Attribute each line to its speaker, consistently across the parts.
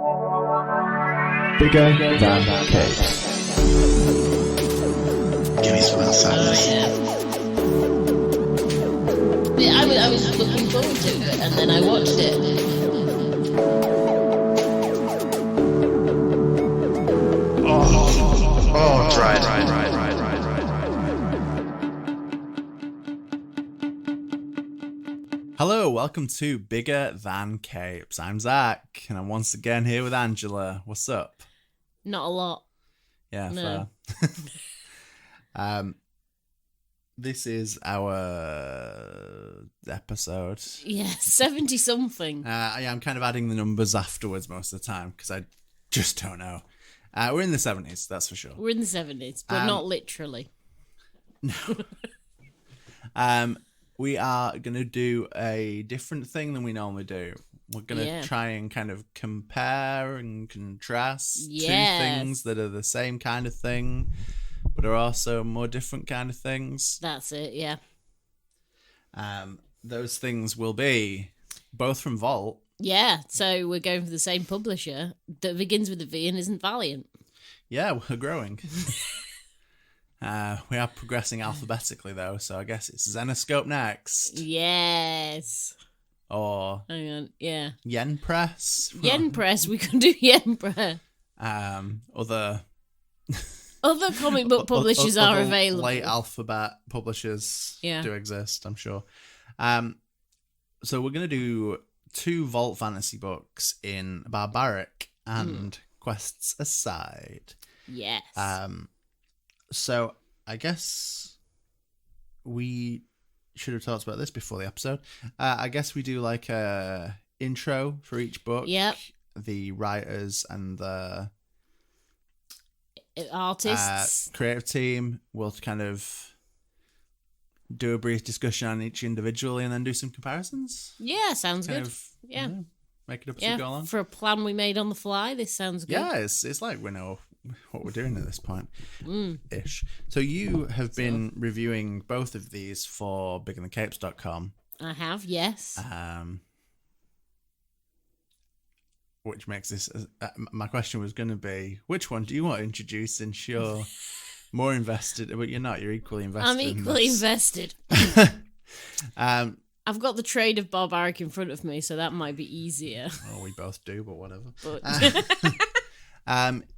Speaker 1: Bigger than capes.
Speaker 2: Give me some sadness.
Speaker 3: Yeah, I was looking forward to it, and then I watched it.
Speaker 2: Oh, dry.
Speaker 1: Hello, welcome to Bigger Than Capes. I'm Zach, and I'm once again here with Angela. What's up?
Speaker 3: Not a lot.
Speaker 1: Yeah,
Speaker 3: No.
Speaker 1: fair. This is our episode.
Speaker 3: Yeah, 70-something.
Speaker 1: Yeah, I'm kind of adding the numbers afterwards most of the time because I just don't know. We're in the 70s, that's for sure.
Speaker 3: We're in the 70s, but not literally.
Speaker 1: No. We are going to do a different thing than we normally do. We're going to try and kind of compare and contrast two things that are the same kind of thing, but are also more different kind of things.
Speaker 3: That's it, yeah.
Speaker 1: Those things will be both from Vault.
Speaker 3: Yeah, so we're going for the same publisher that begins with a V and isn't Valiant.
Speaker 1: Yeah, we're growing. We are progressing alphabetically, though, so I guess it's Zenoscope next.
Speaker 3: Yes.
Speaker 1: Or...
Speaker 3: Hang on, yeah.
Speaker 1: Yen Press.
Speaker 3: Yen Press, we can do Yen Press.
Speaker 1: Other
Speaker 3: comic book publishers are available.
Speaker 1: Late alphabet publishers do exist, I'm sure. So we're going to do 2 Vault fantasy books in Barbaric and Quests Aside.
Speaker 3: Yes.
Speaker 1: So I guess we should have talked about this before the episode. I guess we do like a intro for each book.
Speaker 3: Yep.
Speaker 1: The writers and the
Speaker 3: artists,
Speaker 1: creative team will kind of do a brief discussion on each individually and then do some comparisons.
Speaker 3: Yeah, sounds good. Yeah.
Speaker 1: Make it up as we go along.
Speaker 3: For a plan we made on the fly, this sounds good.
Speaker 1: Yeah, it's like we know what we're doing at this point. Ish. So you have been reviewing both of these for biggerthancapes.com.
Speaker 3: I have, yes.
Speaker 1: Which makes this... my question was going to be, which one do you want to introduce since you're more invested? But you're not. You're equally invested.
Speaker 3: I'm equally invested. I've got the trade of Barbaric in front of me, so that might be easier.
Speaker 1: Well, we both do, but whatever.
Speaker 3: But...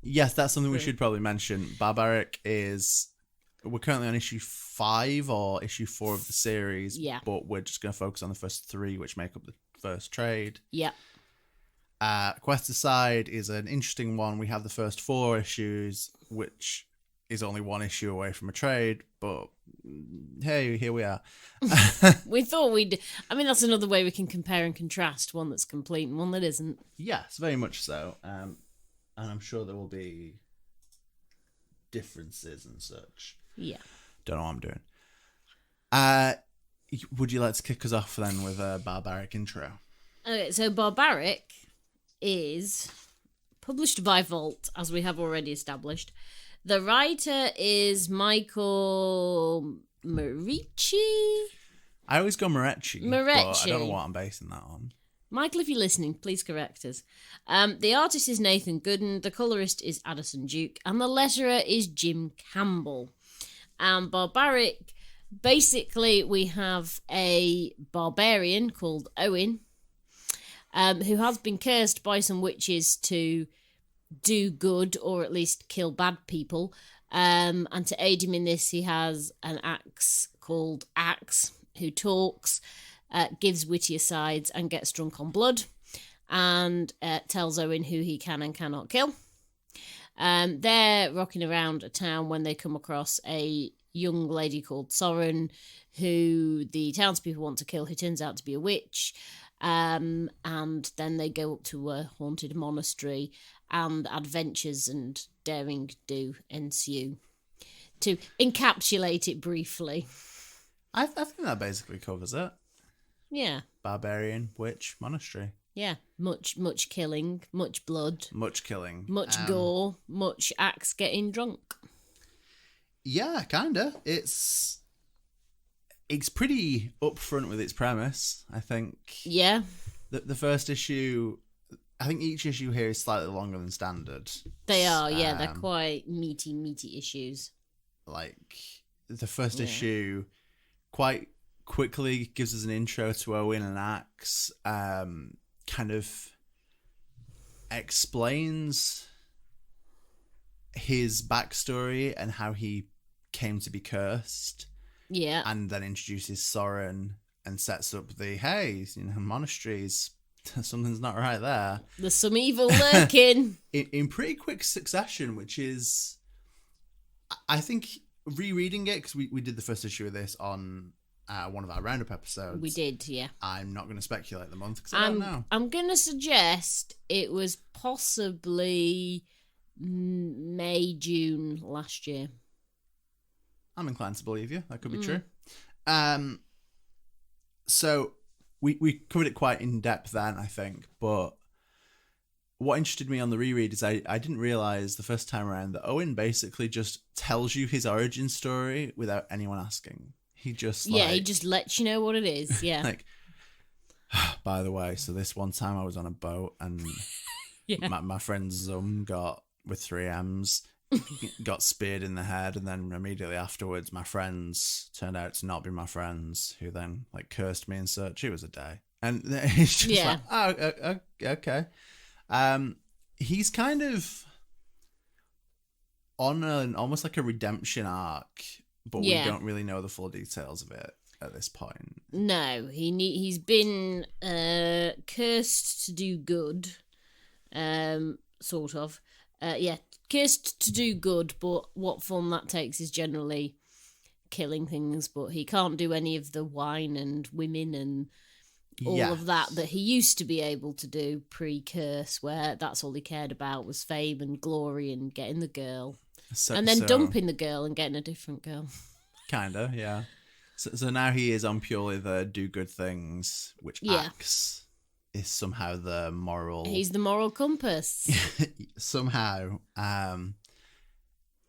Speaker 1: yes, that's something we should probably mention. Barbaric is... We're currently on issue 5 or issue 4 of the series.
Speaker 3: Yeah.
Speaker 1: But we're just going to focus on the first 3, which make up the first trade.
Speaker 3: Yeah.
Speaker 1: Quest Aside is an interesting one. We have the first 4 issues, which is only 1 issue away from a trade, but hey, here we are.
Speaker 3: We thought we'd... I mean, that's another way we can compare and contrast one that's complete and one that isn't.
Speaker 1: Yes, very much so. And I'm sure there will be differences and such.
Speaker 3: Yeah.
Speaker 1: Don't know what I'm doing. Would you like to kick us off then with a Barbaric intro? Okay,
Speaker 3: so Barbaric is published by Vault, as we have already established. The writer is Michael Marici.
Speaker 1: I always go Marecci, but I don't know what I'm basing that on.
Speaker 3: Michael, if you're listening, please correct us. The artist is Nathan Gooden, the colorist is Addison Duke, and the letterer is Jim Campbell. And Barbaric, basically we have a barbarian called Owen, who has been cursed by some witches to do good or at least kill bad people. And to aid him in this, he has an axe called Axe, who talks, gives witty asides and gets drunk on blood, and tells Owen who he can and cannot kill. They're rocking around a town when they come across a young lady called Soren, who the townspeople want to kill, who turns out to be a witch. And then they go up to a haunted monastery, and adventures and daring do ensue. To encapsulate it briefly,
Speaker 1: I think that basically covers it.
Speaker 3: Yeah.
Speaker 1: Barbarian, witch, monastery.
Speaker 3: Yeah. Much killing, much blood.
Speaker 1: Much killing.
Speaker 3: Much gore, much axe getting drunk.
Speaker 1: Yeah, kinda. It's pretty upfront with its premise, I think.
Speaker 3: Yeah.
Speaker 1: The first issue I think each issue here is slightly longer than standard.
Speaker 3: They are, yeah. They're quite meaty issues.
Speaker 1: Like, the first issue quite quickly gives us an intro to Owen and Axe. Kind of explains his backstory and how he came to be cursed.
Speaker 3: Yeah.
Speaker 1: And then introduces Soren and sets up monasteries. Something's not right there.
Speaker 3: There's some evil lurking.
Speaker 1: in pretty quick succession, which is, I think, rereading it, because we did the first issue of this on one of our roundup episodes.
Speaker 3: We did, yeah.
Speaker 1: I'm not going to speculate the month, because I don't know.
Speaker 3: I'm going to suggest it was possibly May, June last year.
Speaker 1: I'm inclined to believe you. That could be true. So we covered it quite in depth then, I think. But what interested me on the reread is I didn't realise the first time around that Owen basically just tells you his origin story without anyone asking. He just
Speaker 3: he just lets you know what it is. Yeah.
Speaker 1: Like, by the way, so this one time I was on a boat and my friend Zum got, with 3Ms, got speared in the head, and then immediately afterwards my friends turned out to not be my friends, who then cursed me and such. It was a day. And it's just like, oh, okay. He's kind of on almost like a redemption arc, but we don't really know the full details of it at this point.
Speaker 3: No, he's been cursed to do good, sort of. Cursed to do good, but what form that takes is generally killing things. But he can't do any of the wine and women and all of that he used to be able to do pre-curse, where that's all he cared about was fame and glory and getting the girl. And then dumping the girl and getting a different girl.
Speaker 1: Kinda, yeah. So now he is on purely the do good things, which Axe is somehow the moral...
Speaker 3: He's the moral compass.
Speaker 1: Somehow.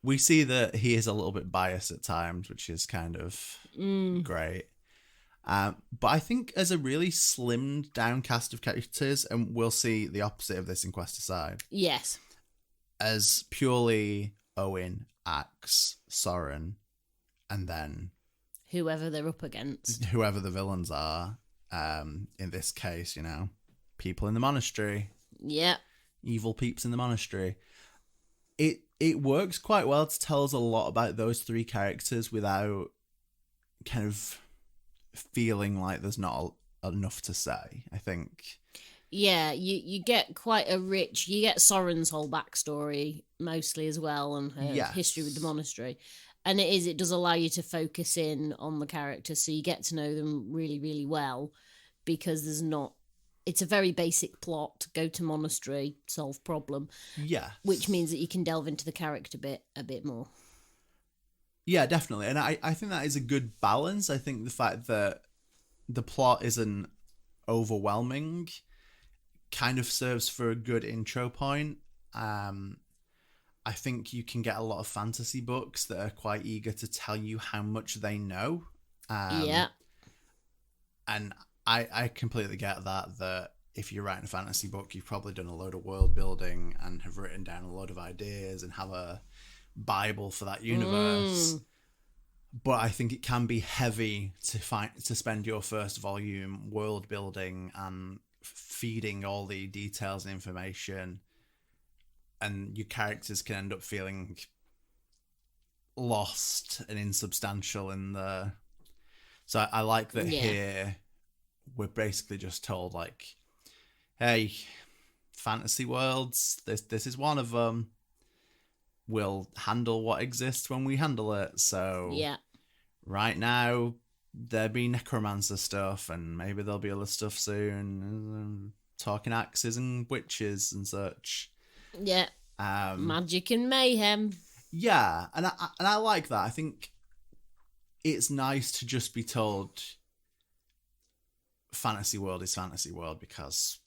Speaker 1: We see that he is a little bit biased at times, which is kind of great. But I think as a really slimmed down cast of characters, and we'll see the opposite of this in Quest Aside.
Speaker 3: Yes.
Speaker 1: As purely Owen, Axe, Soren, and then...
Speaker 3: whoever they're up against.
Speaker 1: Whoever the villains are. In this case, people in the monastery.
Speaker 3: Yeah.
Speaker 1: Evil peeps in the monastery. It works quite well to tell us a lot about those three characters without kind of feeling like there's not enough to say, I think.
Speaker 3: Yeah, you get quite a rich... You get Soren's whole backstory mostly as well, and her history with the monastery. And it does allow you to focus in on the characters, so you get to know them really, really well, because there's not... It's a very basic plot. Go to monastery, solve problem.
Speaker 1: Yeah.
Speaker 3: Which means that you can delve into the character a bit more.
Speaker 1: Yeah, definitely. And I think that is a good balance. I think the fact that the plot isn't overwhelming kind of serves for a good intro point. I think you can get a lot of fantasy books that are quite eager to tell you how much they know. And I completely get that if you're writing a fantasy book, you've probably done a load of world building and have written down a load of ideas and have a Bible for that universe. But I think it can be heavy to spend your first volume world building and feeding all the details and information, and your characters can end up feeling lost and insubstantial in the... So I like that here we're basically just told, hey, fantasy worlds, this is one of them. We'll handle what exists when we handle it. So right now there'll be necromancer stuff, and maybe there'll be other stuff soon, talking axes and witches and such.
Speaker 3: Yeah. Magic and mayhem.
Speaker 1: Yeah, and I like that. I think it's nice to just be told fantasy world is fantasy world, because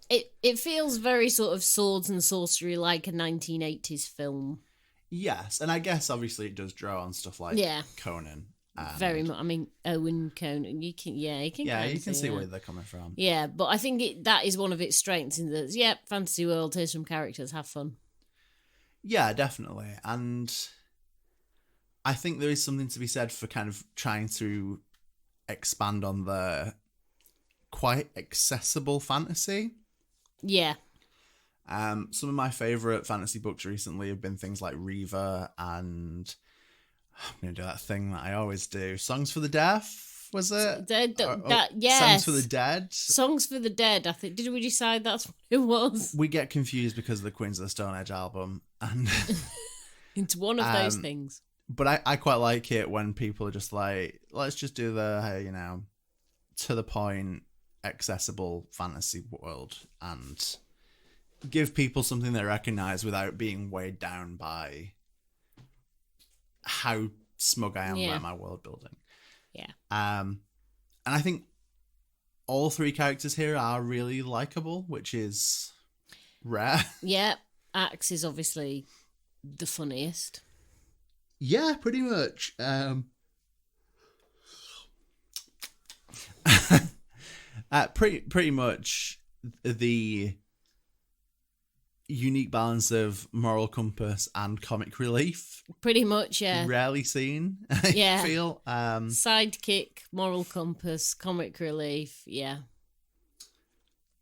Speaker 3: it feels very sort of swords and sorcery, like a 1980s film.
Speaker 1: Yes, and I guess obviously it does draw on stuff like Conan.
Speaker 3: Very much. I mean, Owen Conan. You can
Speaker 1: see where they're coming from.
Speaker 3: Yeah, but I think that is one of its strengths in that. Fantasy world. Here's some characters. Have fun.
Speaker 1: Yeah, definitely, and I think there is something to be said for kind of trying to expand on the quite accessible fantasy.
Speaker 3: Yeah.
Speaker 1: Some of my favourite fantasy books recently have been things like Reaver and I'm going to do that thing that I always do. Songs for the Deaf, was it?
Speaker 3: Yes.
Speaker 1: Songs for the Dead.
Speaker 3: Songs for the Dead, I think. Did we decide that's what it was?
Speaker 1: We get confused because of the Queens of the Stone Age album. And
Speaker 3: it's one of those things.
Speaker 1: But I quite like it when people are just like, let's just do the, to the point, accessible fantasy world and give people something they recognise without being weighed down by how smug I am about my world building.
Speaker 3: Yeah.
Speaker 1: And I think all three characters here are really likable, which is rare.
Speaker 3: Yeah. Axe is obviously the funniest.
Speaker 1: Yeah, pretty much. Pretty much the unique balance of moral compass and comic relief.
Speaker 3: Pretty much, yeah.
Speaker 1: Rarely seen, I feel.
Speaker 3: Sidekick, moral compass, comic relief, yeah.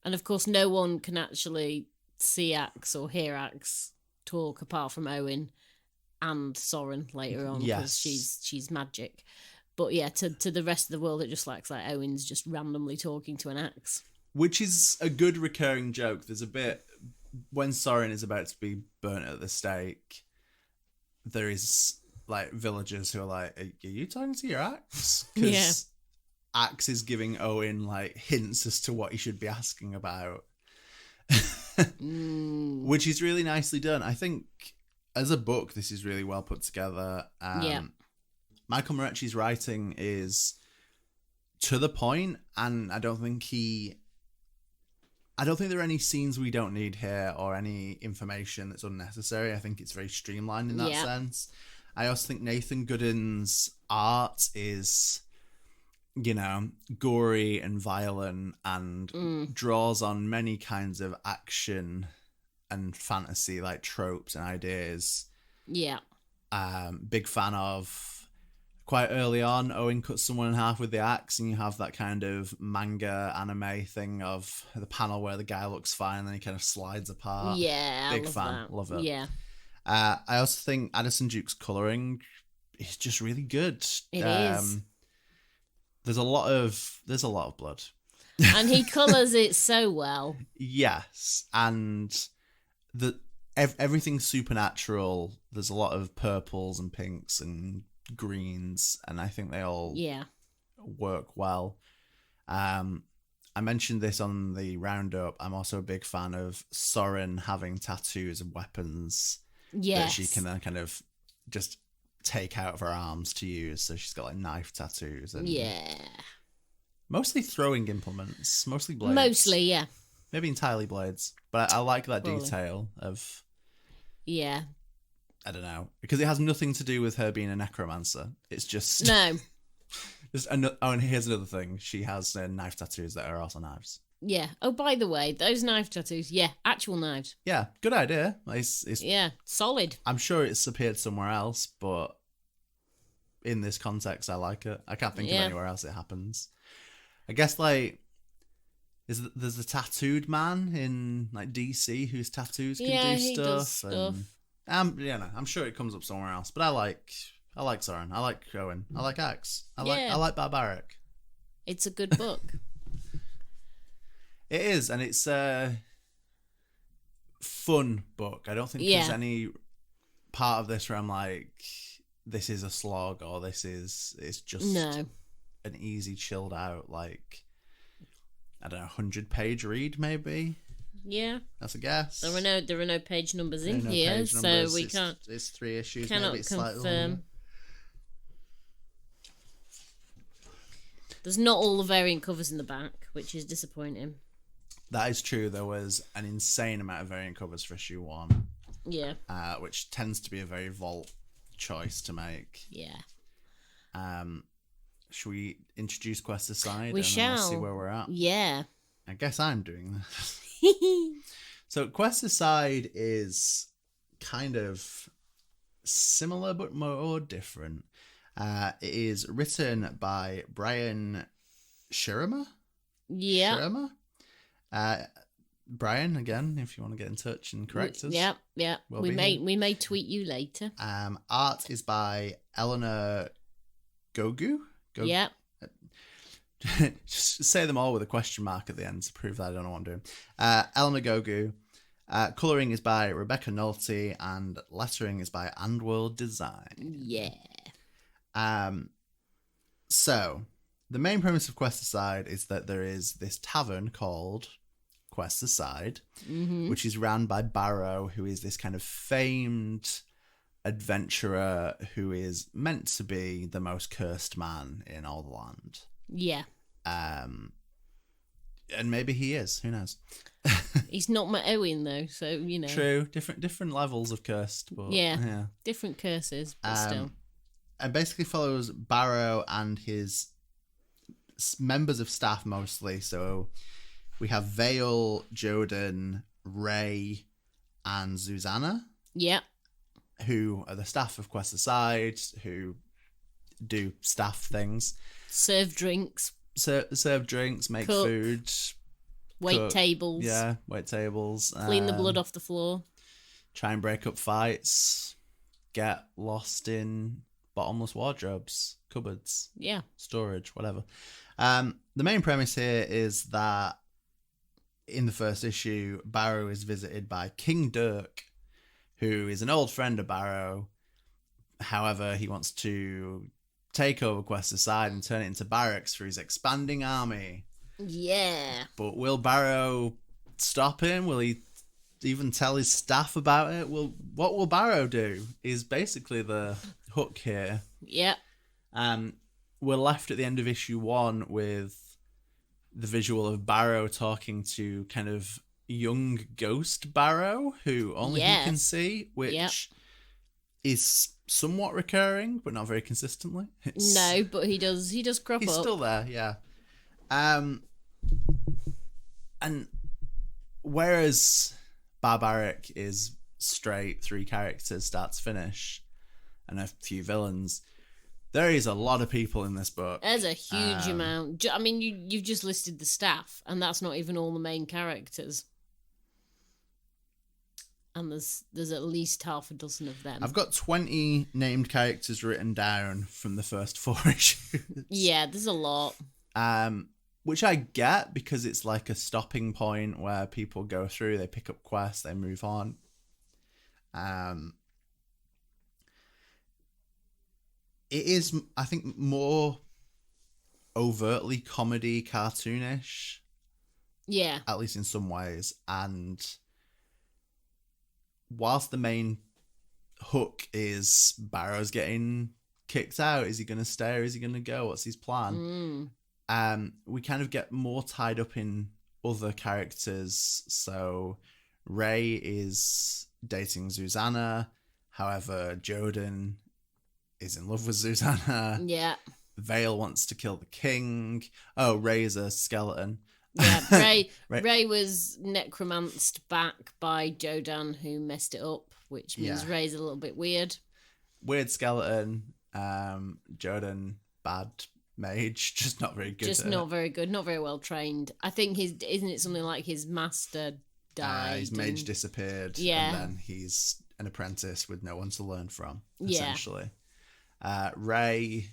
Speaker 3: And of course, no one can actually see Axe or hear Axe talk apart from Owen and Soren later on, because she's magic. But yeah, to the rest of the world, it just looks like Owen's just randomly talking to an axe.
Speaker 1: Which is a good recurring joke. There's a bit when Soren is about to be burnt at the stake, there is like villagers who are like, are you talking to your axe? Because Axe is giving Owen like hints as to what he should be asking about. Which is really nicely done. I think as a book, this is really well put together. Michael Morecci's writing is to the point, and I don't think there are any scenes we don't need here or any information that's unnecessary. I think it's very streamlined in that sense. I also think Nathan Goodin's art is, gory and violent and draws on many kinds of action and fantasy like tropes and ideas.
Speaker 3: Yeah.
Speaker 1: Big fan of. Quite early on, Owen cuts someone in half with the axe, and you have that kind of manga anime thing of the panel where the guy looks fine and then he kind of slides apart.
Speaker 3: Yeah,
Speaker 1: big fan, love it.
Speaker 3: Yeah.
Speaker 1: I also think Addison Duke's colouring is just really good.
Speaker 3: It is.
Speaker 1: There's a lot of blood,
Speaker 3: and he colours it so well.
Speaker 1: Yes, and everything's supernatural. There's a lot of purples and pinks and greens, and I think they all work well. I mentioned this on the roundup. I'm also a big fan of Soren having tattoos and weapons that she can then kind of just take out of her arms to use. So she's got like knife tattoos and mostly throwing implements, mostly blades.
Speaker 3: Mostly, yeah.
Speaker 1: Maybe entirely blades, but I like that detail of I don't know, because it has nothing to do with her being a necromancer. It's just and here's another thing: she has knife tattoos that are also knives.
Speaker 3: Yeah. Oh, by the way, those knife tattoos, actual knives.
Speaker 1: Yeah, good idea. It's
Speaker 3: solid.
Speaker 1: I'm sure it's appeared somewhere else, but in this context, I like it. I can't think of anywhere else it happens. I guess there's a tattooed man in like DC whose tattoos can do stuff.
Speaker 3: Does stuff.
Speaker 1: I'm sure it comes up somewhere else, but I like Soren. I like Owen. I like Axe. I like Barbaric.
Speaker 3: It's a good book.
Speaker 1: It is, and it's a fun book. I don't think there's any part of this where I'm like, this is a slog, or it's just an easy, chilled out, like, I don't know, 100-page read maybe.
Speaker 3: Yeah,
Speaker 1: that's a guess.
Speaker 3: There are no page numbers in here, so we can't.
Speaker 1: It's 3 issues.
Speaker 3: Cannot
Speaker 1: maybe it's
Speaker 3: confirm. There's not all the variant covers in the back, which is disappointing.
Speaker 1: That is true. There was an insane amount of variant covers for issue 1.
Speaker 3: Yeah.
Speaker 1: Which tends to be a very Vault choice to make.
Speaker 3: Yeah.
Speaker 1: Should we introduce Quest Aside?
Speaker 3: We
Speaker 1: and
Speaker 3: shall.
Speaker 1: Then we'll see where we're at.
Speaker 3: Yeah.
Speaker 1: I guess I'm doing this. So Quest Aside is kind of similar but more different. It is written by Brian Schirmer.
Speaker 3: Yeah.
Speaker 1: Schirmer? Brian, again, if you want to get in touch and correct us.
Speaker 3: Yeah. We may tweet you later.
Speaker 1: Art is by Eleanor Gogu.
Speaker 3: Yeah.
Speaker 1: Just say them all with a question mark at the end to prove that I don't know what I'm doing. Eleanor Gogu. Colouring is by Rebecca Nolte, and lettering is by Andworld Design.
Speaker 3: Yeah.
Speaker 1: So, the main premise of Quest Aside is that there is this tavern called Quest Aside, which is run by Barrow, who is this kind of famed adventurer who is meant to be the most cursed man in all the land.
Speaker 3: Yeah.
Speaker 1: And maybe he is. Who knows?
Speaker 3: He's not my Owen though, so you know.
Speaker 1: True. Different levels of cursed, but yeah.
Speaker 3: Different curses, but still.
Speaker 1: And basically follows Barrow and his members of staff mostly. So we have Vale, Joden, Ray, and Susanna.
Speaker 3: Yeah.
Speaker 1: Who are the staff of Quest Aside, who do staff things.
Speaker 3: Serve drinks.
Speaker 1: Serve drinks, make
Speaker 3: cook,
Speaker 1: food.
Speaker 3: Wait tables.
Speaker 1: Yeah, wait tables.
Speaker 3: Clean the blood off the floor. Try
Speaker 1: and break up fights. Get lost in bottomless wardrobes, cupboards.
Speaker 3: Yeah.
Speaker 1: Storage, whatever. The main premise here is that in the first issue, Barrow is visited by King Dirk, who is an old friend of Barrow. However, he wants to take over Quest Aside and turn it into barracks for his expanding army.
Speaker 3: Yeah.
Speaker 1: But will Barrow stop him? Will he even tell his staff about it? What will Barrow do is basically the hook here.
Speaker 3: Yeah.
Speaker 1: We're left at the end of issue 1 with the visual of Barrow talking to kind of young ghost Barrow, who only he can see, which is somewhat recurring, but not very consistently.
Speaker 3: No, but he does crop up.
Speaker 1: He's still there, yeah. And whereas Barbaric is straight 3 characters, start to finish, and a few villains, there is a lot of people in this book.
Speaker 3: There's a huge amount. I mean, you've just listed the staff, and that's not even all the main characters. And there's at least half a dozen of them.
Speaker 1: I've got 20 named characters written down from the first 4 issues.
Speaker 3: Yeah, there's a lot.
Speaker 1: Which I get because it's like a stopping point where people go through, they pick up quests, they move on. It is, I think, more overtly comedy, cartoonish.
Speaker 3: Yeah.
Speaker 1: At least in some ways. And whilst the main hook is Barrow's getting kicked out, is he going to stay or is he going to go? What's his plan? We kind of get more tied up in other characters. So Ray is dating Susanna. However, Joden is in love with Susanna.
Speaker 3: Yeah.
Speaker 1: Vale wants to kill the king. Oh, Ray is a skeleton.
Speaker 3: Yeah, Ray was necromanced back by Jodan, who messed it up, which means Ray's a little bit weird.
Speaker 1: Weird skeleton. Jodan, bad mage, just not very good.
Speaker 3: Just not very good, not very well trained. I think isn't it something like his master died?
Speaker 1: His mage disappeared.
Speaker 3: Yeah.
Speaker 1: And then he's an apprentice with no one to learn from, essentially. Ray,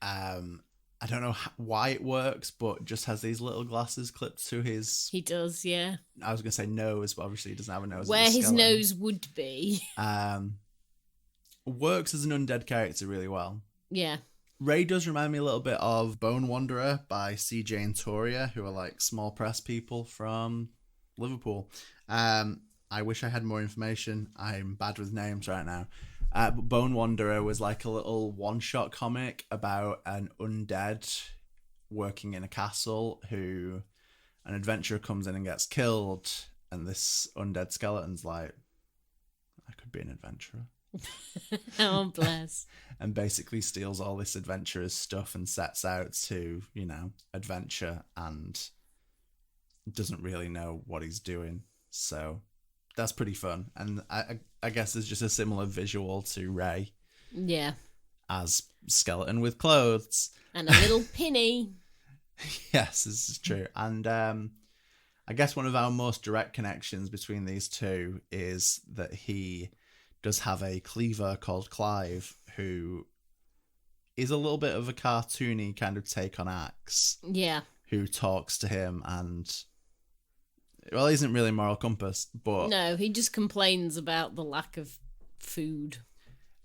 Speaker 1: I don't know why it works, but just has these little glasses clipped to his...
Speaker 3: He does, yeah.
Speaker 1: I was going to say nose, but obviously he doesn't have a nose.
Speaker 3: Where his nose would be.
Speaker 1: Works as an undead character really well.
Speaker 3: Yeah.
Speaker 1: Ray does remind me a little bit of Bone Wanderer by CJ and Toria, who are like small press people from Liverpool. I wish I had more information. I'm bad with names right now. But Bone Wanderer was like a little one-shot comic about an undead working in a castle who an adventurer comes in and gets killed, and this undead skeleton's like, I could be an adventurer.
Speaker 3: Oh, bless.
Speaker 1: And basically steals all this adventurer's stuff and sets out to, adventure and doesn't really know what he's doing. So that's pretty fun. And I guess there's just a similar visual to Ray.
Speaker 3: Yeah.
Speaker 1: As skeleton with clothes.
Speaker 3: And a little pinny.
Speaker 1: Yes, this is true. And I guess one of our most direct connections between these two is that he does have a cleaver called Clive, who is a little bit of a cartoony kind of take on Axe.
Speaker 3: Yeah.
Speaker 1: Who talks to him and, well, he isn't really moral compass, but...
Speaker 3: No, he just complains about the lack of food.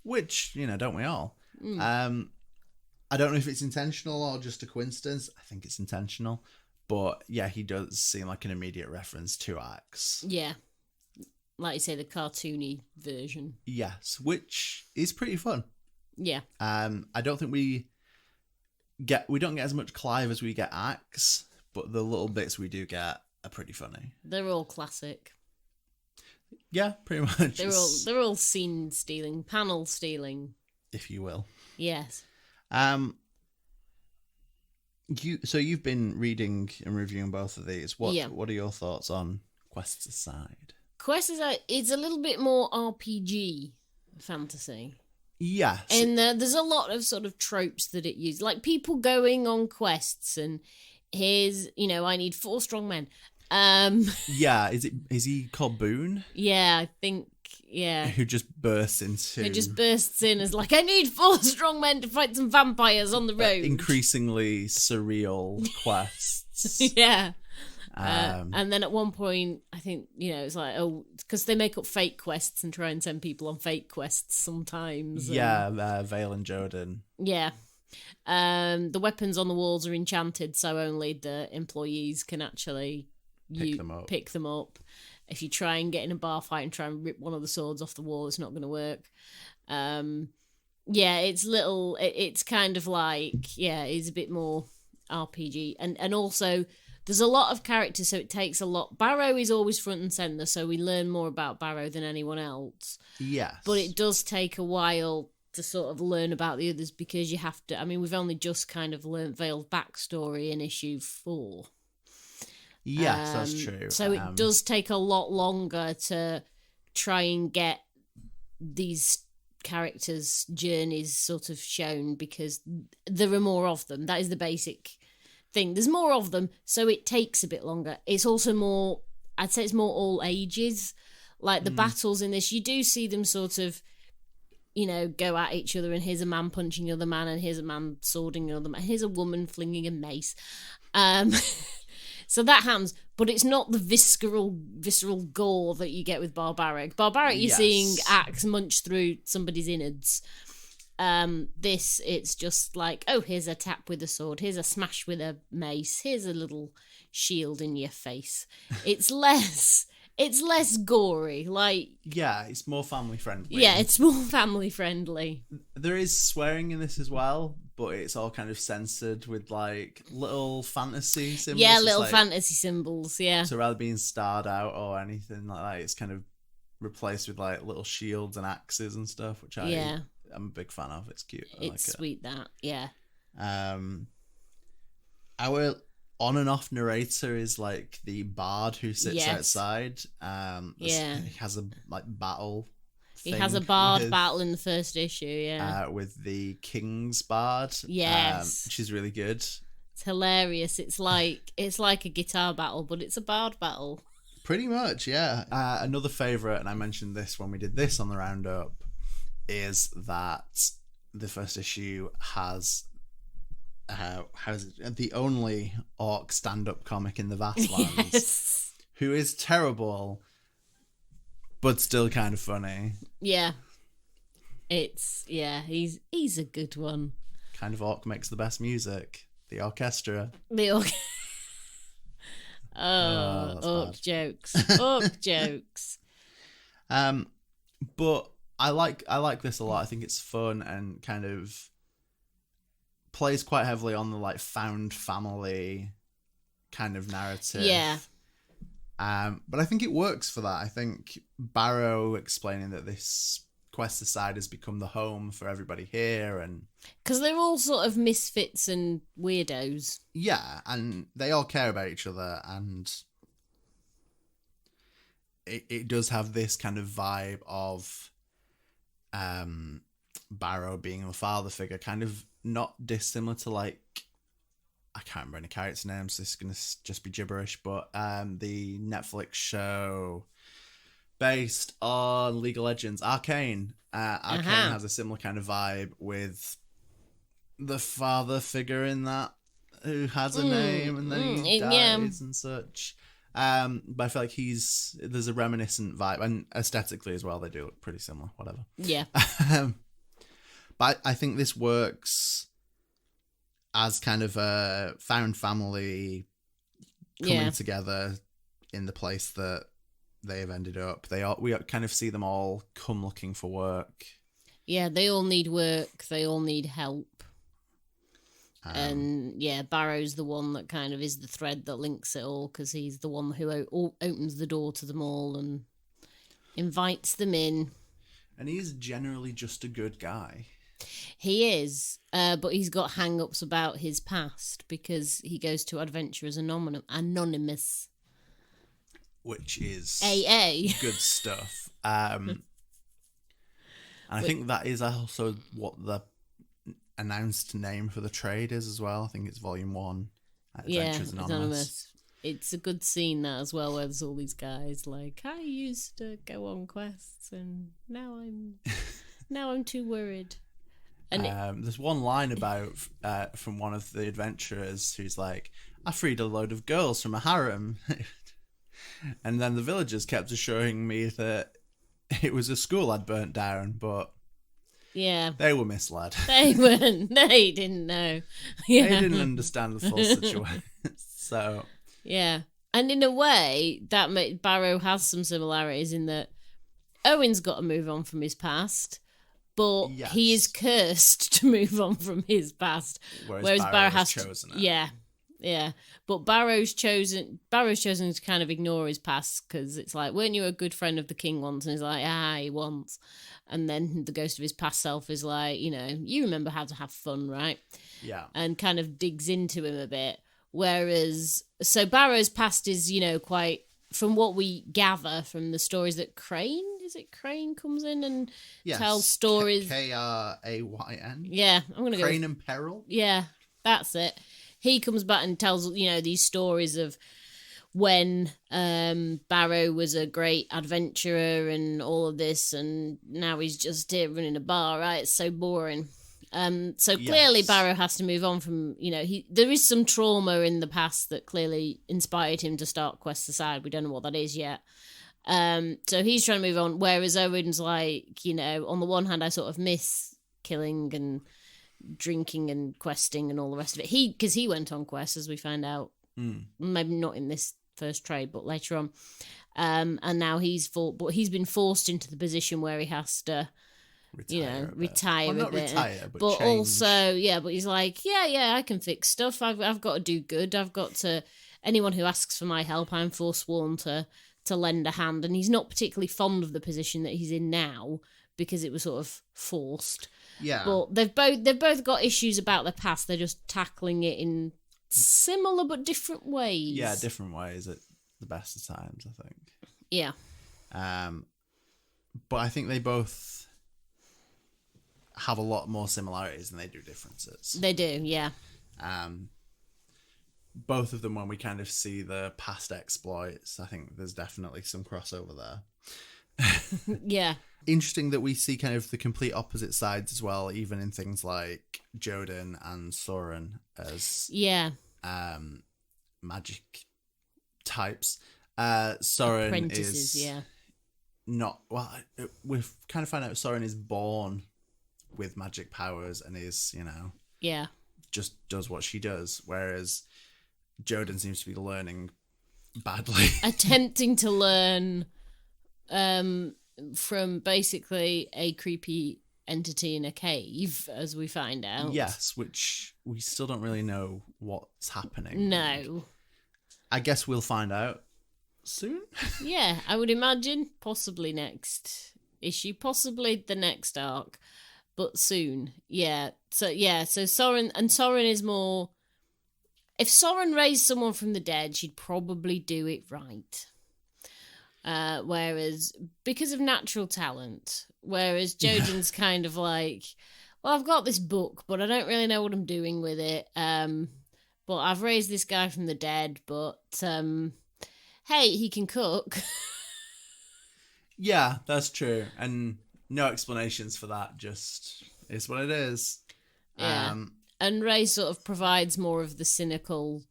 Speaker 1: Which, don't we all? I don't know if it's intentional or just a coincidence. I think it's intentional. But, yeah, he does seem like an immediate reference to Axe.
Speaker 3: Yeah. Like you say, the cartoony version.
Speaker 1: Yes, which is pretty fun.
Speaker 3: Yeah.
Speaker 1: I don't think we don't get as much Clive as we get Axe, but the little bits we do get are pretty funny.
Speaker 3: They're all classic.
Speaker 1: Yeah, pretty much.
Speaker 3: They're all scene stealing, panel stealing,
Speaker 1: if you will.
Speaker 3: Yes.
Speaker 1: You've been reading and reviewing both of these. What
Speaker 3: Yeah.
Speaker 1: What are your thoughts on Quest Aside?
Speaker 3: Quest Aside, it's a little bit more RPG fantasy.
Speaker 1: Yes.
Speaker 3: And there's a lot of sort of tropes that it uses. Like people going on quests and here's, I need 4 strong men.
Speaker 1: Yeah, is he called Boone?
Speaker 3: Yeah, I think, yeah.
Speaker 1: Who just bursts in
Speaker 3: as like, I need 4 strong men to fight some vampires on the road.
Speaker 1: Increasingly surreal quests.
Speaker 3: Yeah. And then at one point, I think, it's like, because they make up fake quests and try and send people on fake quests sometimes.
Speaker 1: Yeah, Vale and Jordan.
Speaker 3: Yeah. The weapons on the walls are enchanted, so only the employees can actually pick them up. If you try and get in a bar fight and try and rip one of the swords off the wall, it's not going to work. Yeah, it's kind of like, it's a bit more RPG. And also... there's a lot of characters, so it takes a lot. Barrow is always front and centre, so we learn more about Barrow than anyone else.
Speaker 1: Yes.
Speaker 3: But it does take a while to sort of learn about the others because you have to... we've only just kind of learnt Vale's backstory in issue 4.
Speaker 1: Yes, that's true.
Speaker 3: So it does take a lot longer to try and get these characters' journeys sort of shown because there are more of them. That is the basic... thing. There's more of them, so it takes a bit longer. It's also more, I'd say it's more all ages. Like the battles in this, you do see them sort of, go at each other, and here's a man punching another man, and here's a man swording another man, here's a woman flinging a mace. So that happens, but it's not the visceral gore that you get with Barbaric. You're seeing Axe munch through somebody's innards. It's just like, here's a tap with a sword, here's a smash with a mace, here's a little shield in your face. It's less gory,
Speaker 1: it's more family friendly.
Speaker 3: Yeah, it's more family friendly.
Speaker 1: There is swearing in this as well, but it's all kind of censored with little fantasy symbols.
Speaker 3: Yeah, little fantasy symbols, yeah.
Speaker 1: So rather being starred out or anything like that, it's kind of replaced with little shields and axes and stuff, which I'm a big fan of. It's cute.
Speaker 3: It's sweet, that, yeah.
Speaker 1: Our on and off narrator is the bard who sits outside. He has a battle.
Speaker 3: He has a bard battle in the first issue,
Speaker 1: with the King's Bard.
Speaker 3: Yes.
Speaker 1: Which is really good.
Speaker 3: It's hilarious. It's like a guitar battle, but it's a bard battle.
Speaker 1: Pretty much, yeah. Another favourite, and I mentioned this when we did this on the roundup, is that the first issue has the only orc stand-up comic in the Vastlands,
Speaker 3: yes.
Speaker 1: who is terrible, but still kind of funny.
Speaker 3: Yeah, he's a good one.
Speaker 1: Kind of orc makes the best music. The orchestra.
Speaker 3: Orc jokes. Orc jokes.
Speaker 1: But I like this a lot. I think it's fun and kind of plays quite heavily on the found family kind of narrative.
Speaker 3: Yeah.
Speaker 1: But I think it works for that. I think Barrow explaining that this Quest Aside has become the home for everybody here, and
Speaker 3: because they're all sort of misfits and weirdos.
Speaker 1: Yeah, and they all care about each other, and it does have this kind of vibe of Barrow being the father figure, kind of not dissimilar to, like, I can't remember any character names, this is going to just be gibberish, but the Netflix show based on League of Legends, Arcane. Arcane has a similar kind of vibe with the father figure in that, who has a name and then he dies and such. But I feel like there's a reminiscent vibe, and aesthetically as well, they do look pretty similar, whatever.
Speaker 3: Yeah.
Speaker 1: But I think this works as kind of a found family coming together in the place that they have ended up. We kind of see them all come looking for work.
Speaker 3: Yeah, they all need work. They all need help. And yeah, Barrow's the one that kind of is the thread that links it all, because he's the one who opens the door to them all and invites them in. And
Speaker 1: he's generally just a good guy.
Speaker 3: He is, but he's got hang-ups about his past because he goes to Adventurers Anonymous.
Speaker 1: Which is
Speaker 3: AA.
Speaker 1: Good stuff. And I think that is also what the announced name for the trade is as well. I think it's Volume 1. Adventures Anonymous.
Speaker 3: It's a good scene, that, as well, where there's all these guys like, I used to go on quests and now I'm too worried. And
Speaker 1: there's one line about from one of the adventurers who's like, I freed a load of girls from a harem. And then the villagers kept assuring me that it was a school I'd burnt down, but
Speaker 3: yeah,
Speaker 1: they were misled.
Speaker 3: They didn't know. Yeah.
Speaker 1: They didn't understand the full situation. So
Speaker 3: yeah, and in a way, Barrow has some similarities in that Owen's got to move on from his past, but he is cursed to move on from his past. Whereas Barrow has chosen it. Yeah. But Barrow's chosen to kind of ignore his past, because it's like, weren't you a good friend of the king once? And he's like, he once. And then the ghost of his past self is like, you remember how to have fun, right?
Speaker 1: Yeah.
Speaker 3: And kind of digs into him a bit. Whereas, so Barrow's past is, quite, from what we gather from the stories that Crane comes in and tells stories.
Speaker 1: Krayn.
Speaker 3: Yeah, I'm going to go.
Speaker 1: Crane and Peril?
Speaker 3: Yeah, that's it. He comes back and tells, these stories of when Barrow was a great adventurer and all of this, and now he's just here running a bar, right? It's so boring. So clearly Barrow has to move on from, there is some trauma in the past that clearly inspired him to start Quest Aside. We don't know what that is yet. So he's trying to move on, whereas Owen's like, on the one hand, I sort of miss killing and drinking and questing and all the rest of it. Because he went on quests, as we find out, maybe not in this first trade, but later on. And now he's been forced into the position where he has to retire
Speaker 1: well,
Speaker 3: a bit.
Speaker 1: But change.
Speaker 3: Also, but he's like, I can fix stuff. I've got to do good. I've got to, anyone who asks for my help, I'm forsworn to lend a hand. And he's not particularly fond of the position that he's in now, because it was sort of forced.
Speaker 1: Yeah.
Speaker 3: But they've both got issues about their past. They're just tackling it in similar but different ways.
Speaker 1: Yeah, different ways at the best of times, I think.
Speaker 3: Yeah.
Speaker 1: But I think they both have a lot more similarities than they do differences.
Speaker 3: They do, yeah.
Speaker 1: Both of them, when we kind of see the past exploits, I think there's definitely some crossover there.
Speaker 3: Yeah.
Speaker 1: Interesting that we see kind of the complete opposite sides as well, even in things like Joden and Soren as magic types. Soren
Speaker 3: apprentices,
Speaker 1: is not, well, we've kind of found out Soren is born with magic powers and is, just does what she does, whereas Joden seems to be learning badly.
Speaker 3: Attempting to learn from basically a creepy entity in a cave, as we find out.
Speaker 1: Yes, which we still don't really know what's happening.
Speaker 3: No.
Speaker 1: I guess we'll find out soon.
Speaker 3: Yeah, I would imagine possibly next issue, possibly the next arc, but soon. Yeah. So Soren is more. If Soren raised someone from the dead, she'd probably do it right. Whereas, because of natural talent, whereas Jojen's kind of like, well, I've got this book, but I don't really know what I'm doing with it. But I've raised this guy from the dead, but hey, he can cook.
Speaker 1: Yeah, that's true. And no explanations for that, just is what it is.
Speaker 3: Yeah. And Ray sort of provides more of the cynical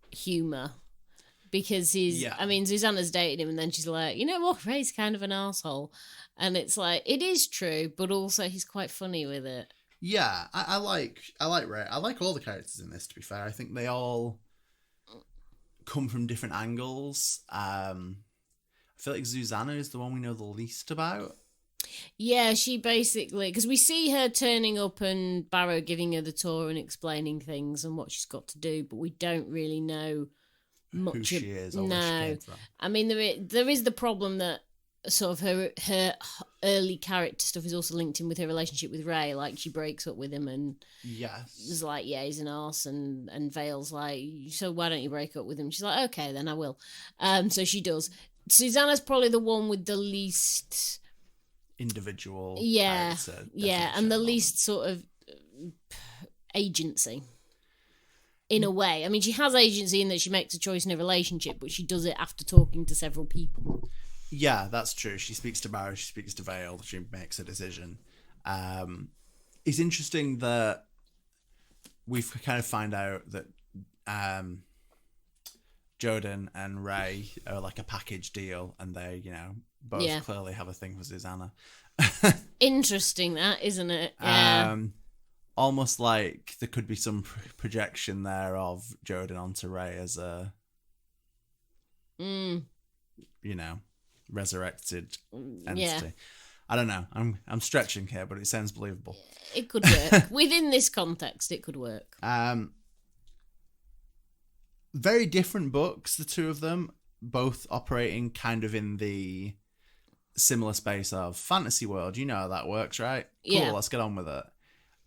Speaker 3: humour. Because Susanna's dating him, and then she's like, you know what, Ray's kind of an arsehole. And it's like, it is true, but also he's quite funny with it.
Speaker 1: Yeah, I like Ray. I like all the characters in this, to be fair. I think they all come from different angles. I feel like Susanna is the one we know the least about.
Speaker 3: Yeah, she basically... Because we see her turning up and Barrow giving her the tour and explaining things and what she's got to do, but we don't really know much
Speaker 1: who she is or
Speaker 3: no.
Speaker 1: where she came from.
Speaker 3: I mean, there is the problem that sort of her early character stuff is also linked in with her relationship with Ray. Like, she breaks up with him and is like, yeah, he's an arse, and Vale's like, so why don't you break up with him? She's like, okay, then I will. So she does. Susanna's probably the one with the least
Speaker 1: individual
Speaker 3: and the least sort of agency. In a way. I mean, she has agency in that she makes a choice in a relationship, but she does it after talking to several people.
Speaker 1: Yeah, that's true. She speaks to Barrow, she speaks to Vale, she makes a decision. It's interesting that we've kind of find out that Jojen and Ray are like a package deal, and they, both clearly have a thing for Susanna.
Speaker 3: Interesting, that, isn't it? Yeah.
Speaker 1: Almost like there could be some projection there of Jojen onto Ray as a, resurrected entity. Yeah. I don't know. I'm stretching here, but it sounds believable.
Speaker 3: It could work. Within this context, it could work.
Speaker 1: Very different books, the two of them, both operating kind of in the similar space of fantasy world. You know how that works, right? Cool, yeah. Let's get on with it.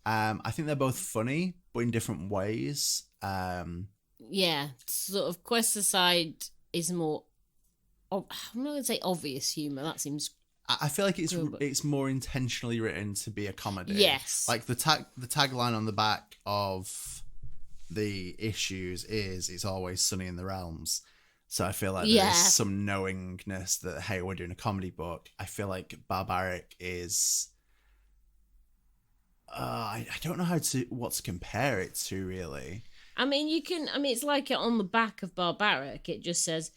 Speaker 1: I think they're both funny, but in different ways.
Speaker 3: Yeah, sort of Quest Aside is more, I'm not going to say obvious humour, that seems...
Speaker 1: I feel like it's more intentionally written to be a comedy.
Speaker 3: Yes.
Speaker 1: Like the tagline on the back of the issues is, it's always sunny in the realms. So I feel like there's some knowingness that, hey, we're doing a comedy book. I feel like Barbaric is... I don't know what to compare it to, really.
Speaker 3: I mean, it's like on the back of Barbaric, it just says,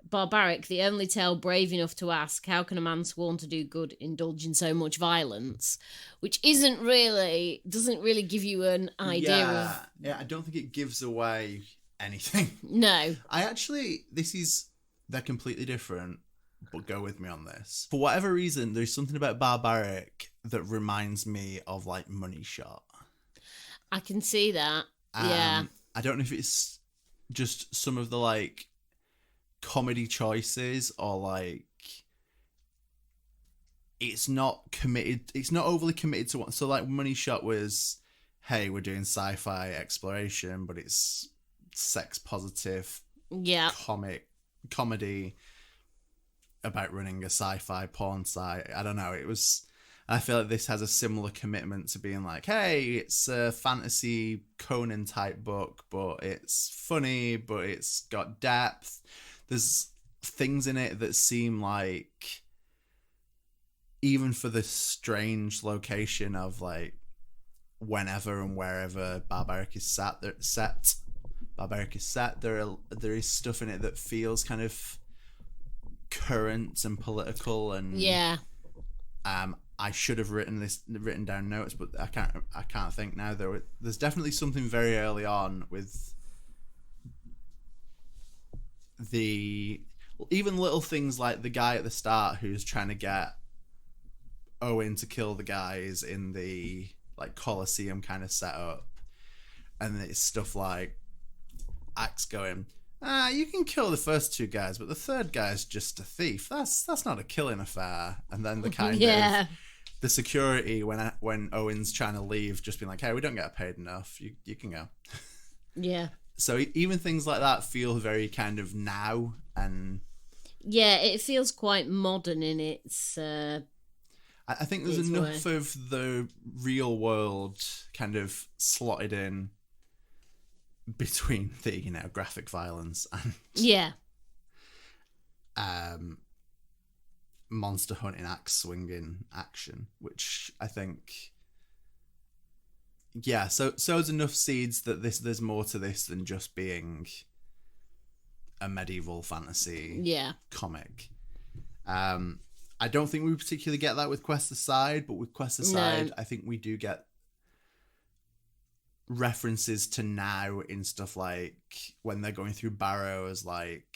Speaker 3: Barbaric, the only tale brave enough to ask, how can a man sworn to do good indulge in so much violence? Which doesn't really give you an idea of...
Speaker 1: Yeah, I don't think it gives away anything.
Speaker 3: No.
Speaker 1: They're completely different, but go with me on this. For whatever reason, there's something about Barbaric that reminds me of, like, Money Shot.
Speaker 3: I can see that, yeah.
Speaker 1: I don't know if it's just some of the, like, comedy choices or, like, it's not overly committed to one. So, like, Money Shot was, hey, we're doing sci-fi exploration, but it's sex positive comedy about running a sci-fi porn site. I don't know. I feel like this has a similar commitment to being like, hey, it's a fantasy Conan type book, but it's funny, but it's got depth. There's things in it that seem like, even for the strange location of, like, whenever and wherever Barbaric is set, there is stuff in it that feels kind of current and political, and I should have written down notes, but I can't think now. There's definitely something very early on with even little things like the guy at the start who's trying to get Owen to kill the guys in the, like, Colosseum kind of setup, and it's stuff like Axe going, You can kill the first two guys, but the third guy's just a thief. That's not a killing affair. And then the kind of the security when Owen's trying to leave, just being like, hey, we don't get paid enough. You can go.
Speaker 3: Yeah.
Speaker 1: So even things like that feel very kind of now and...
Speaker 3: Yeah, it feels quite modern in its...
Speaker 1: I think there's enough of the real world kind of slotted in between the, graphic violence and...
Speaker 3: Yeah.
Speaker 1: Monster hunting, axe swinging action, which I think... Yeah, so there's enough seeds that there's more to this than just being a medieval fantasy comic. I don't think we particularly get that with Quest Aside, but with Quest Aside, I think we do get references to now in stuff like when they're going through Barrow's like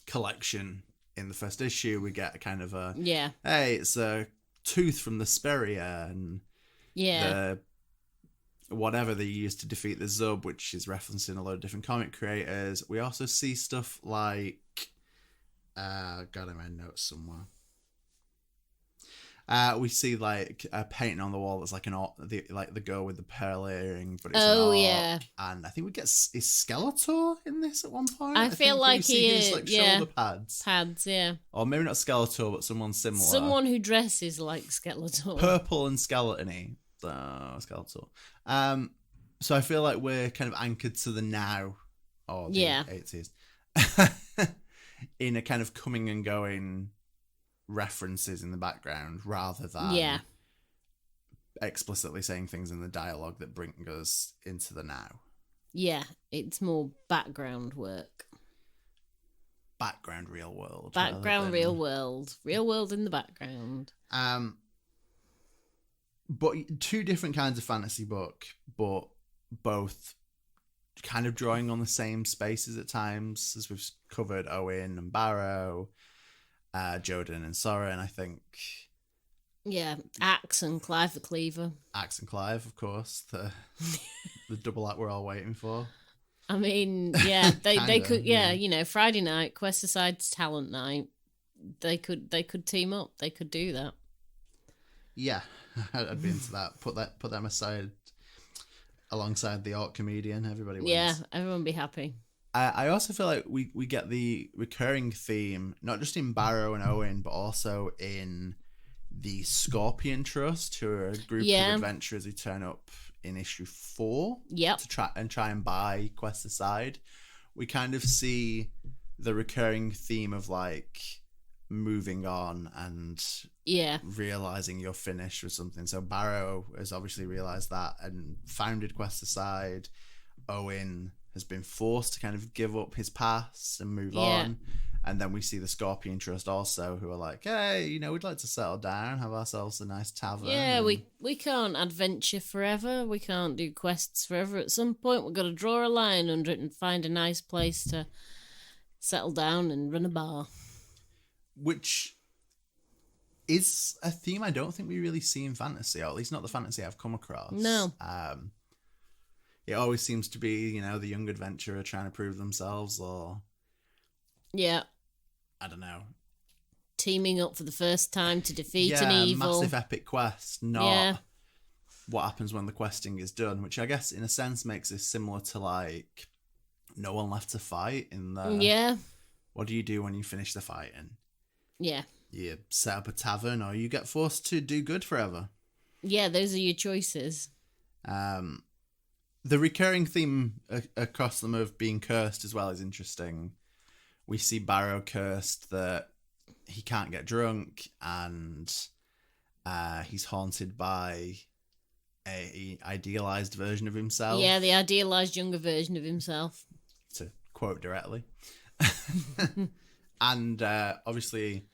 Speaker 1: collection in the first issue. We get a kind of a hey, it's a tooth from the Speria and the whatever they used to defeat the Zub, which is referencing a lot of different comic creators. We also see stuff like got in my notes somewhere. We see like a painting on the wall that's like the girl with the pearl earring, but it's and I think we get is Skeletor in this at one point.
Speaker 3: I feel like he is
Speaker 1: like shoulder pads, or maybe not Skeletor, but someone similar,
Speaker 3: someone who dresses like Skeletor,
Speaker 1: purple and skeletony. Skeletor. So I feel like we're kind of anchored to the now or the 80s in a kind of coming and going references in the background rather than explicitly saying things in the dialogue that bring us into the now. Yeah,
Speaker 3: it's more background work.
Speaker 1: Background real world.
Speaker 3: Real world. Real world in the background.
Speaker 1: But two different kinds of fantasy book, but both kind of drawing on the same spaces at times, as we've covered Owen and Barrow, Joden and Soren, I think.
Speaker 3: Yeah, Axe and Clive the Cleaver.
Speaker 1: Axe and Clive, of course, the double act we're all waiting for.
Speaker 3: I mean, yeah, they could, Friday night, Quest Aside's talent night. They could team up. They could do that. Yeah,
Speaker 1: I'd be into that. Put them aside alongside the Orc Comedian. Everybody wins.
Speaker 3: Yeah, everyone would be happy.
Speaker 1: I also feel like we get the recurring theme, not just in Barrow and Owen, but also in the Scorpion Trust, who are a group of adventurers who turn up in issue 4 to try and buy Quest Aside. We kind of see the recurring theme of like moving on and realizing you're finished with something. So Barrow has obviously realized that and founded Quest Aside. Owen has been forced to kind of give up his past and move on. And then we see the Scorpion Trust also, who are like, hey, we'd like to settle down, have ourselves a nice tavern.
Speaker 3: Yeah, we can't adventure forever. We can't do quests forever. At some point, we've got to draw a line under it and find a nice place to settle down and run a bar.
Speaker 1: Which is a theme I don't think we really see in fantasy, or at least not the fantasy I've come across.
Speaker 3: No.
Speaker 1: It always seems to be, the young adventurer trying to prove themselves, or...
Speaker 3: Yeah.
Speaker 1: I don't know.
Speaker 3: Teaming up for the first time to defeat an evil.
Speaker 1: Massive epic quest, not what happens when the questing is done, which I guess in a sense makes this similar to like No One Left to Fight in the...
Speaker 3: Yeah.
Speaker 1: What do you do when you finish the fighting?
Speaker 3: Yeah. You
Speaker 1: set up a tavern or you get forced to do good forever.
Speaker 3: Yeah, those are your choices.
Speaker 1: The recurring theme across them of being cursed as well is interesting. We see Barrow cursed that he can't get drunk and he's haunted by a idealized version of himself.
Speaker 3: Yeah, the idealized younger version of himself.
Speaker 1: To quote directly. And obviously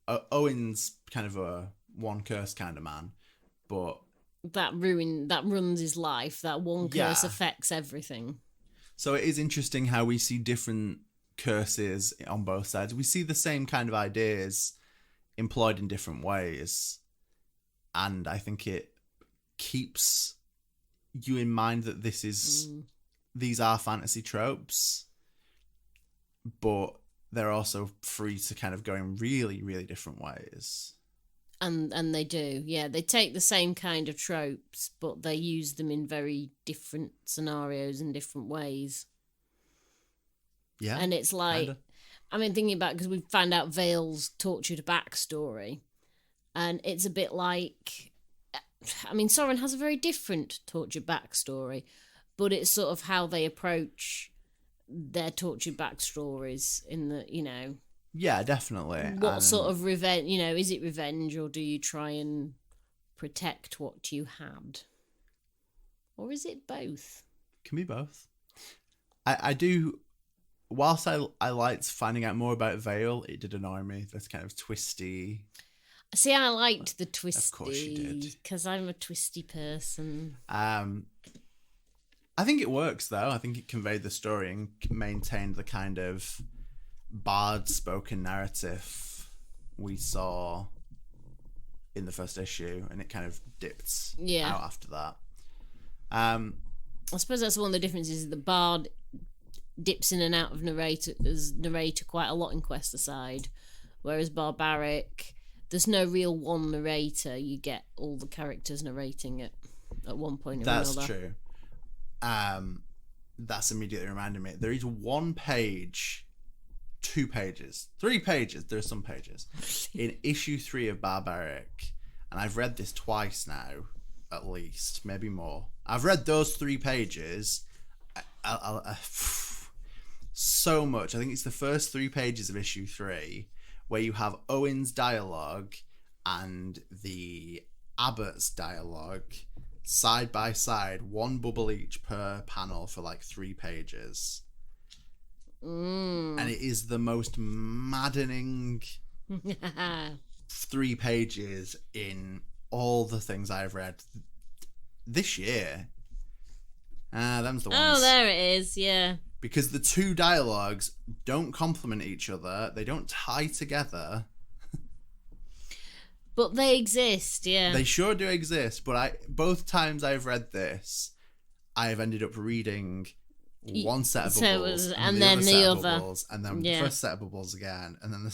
Speaker 1: Owen's kind of a one curse kind of man, but
Speaker 3: that runs his life. That one curse affects everything.
Speaker 1: So it is interesting how we see different curses on both sides. We see the same kind of ideas employed in different ways, and I think it keeps you in mind that these are fantasy tropes. but they're also free to kind of go in really, really different ways.
Speaker 3: And they do, yeah. They take the same kind of tropes, but they use them in very different scenarios and different ways.
Speaker 1: Yeah.
Speaker 3: And it's like,
Speaker 1: kinda.
Speaker 3: I mean, thinking about, because we found out Vale's tortured backstory, and it's a bit like, I mean, Soren has a very different tortured backstory, but it's sort of how they approach their tortured backstories in the, you know.
Speaker 1: Yeah, definitely.
Speaker 3: What sort of revenge, you know, is it revenge, or do you try and protect what you had? Or is it both?
Speaker 1: Can be both. I do, whilst I liked finding out more about Vale, it did annoy me. That's kind of twisty.
Speaker 3: See, I liked the twisty.
Speaker 1: Of course you did.
Speaker 3: Because I'm a twisty person.
Speaker 1: I think it works, though. I think it conveyed the story and maintained the kind of bard spoken narrative we saw in the first issue, and it kind of dipped out after that. I
Speaker 3: suppose that's one of the differences. The bard dips in and out of narrator quite a lot in Quest Aside, whereas Barbaric, there's no real one narrator. You get all the characters narrating it at one point or another.
Speaker 1: That's true. That's immediately reminded me. There is 1 page, 2 pages, 3 pages. There's some pages in issue 3 of Barbaric, and I've read this twice now, at least, maybe more. I've read those 3 pages. So much. I think it's the first 3 pages of issue 3 where you have Owen's dialogue and the Abbott's dialogue side by side, 1 bubble each per panel for like 3 pages. And it is the most maddening 3 pages in all the things I've read this year. Them's the ones.
Speaker 3: Oh, there it is, yeah.
Speaker 1: Because the 2 dialogues don't complement each other. They don't tie together.
Speaker 3: But they exist, yeah.
Speaker 1: They sure do exist. But both times I've read this, I've ended up reading one set of bubbles and then the other bubbles, and then the first set of bubbles again, and then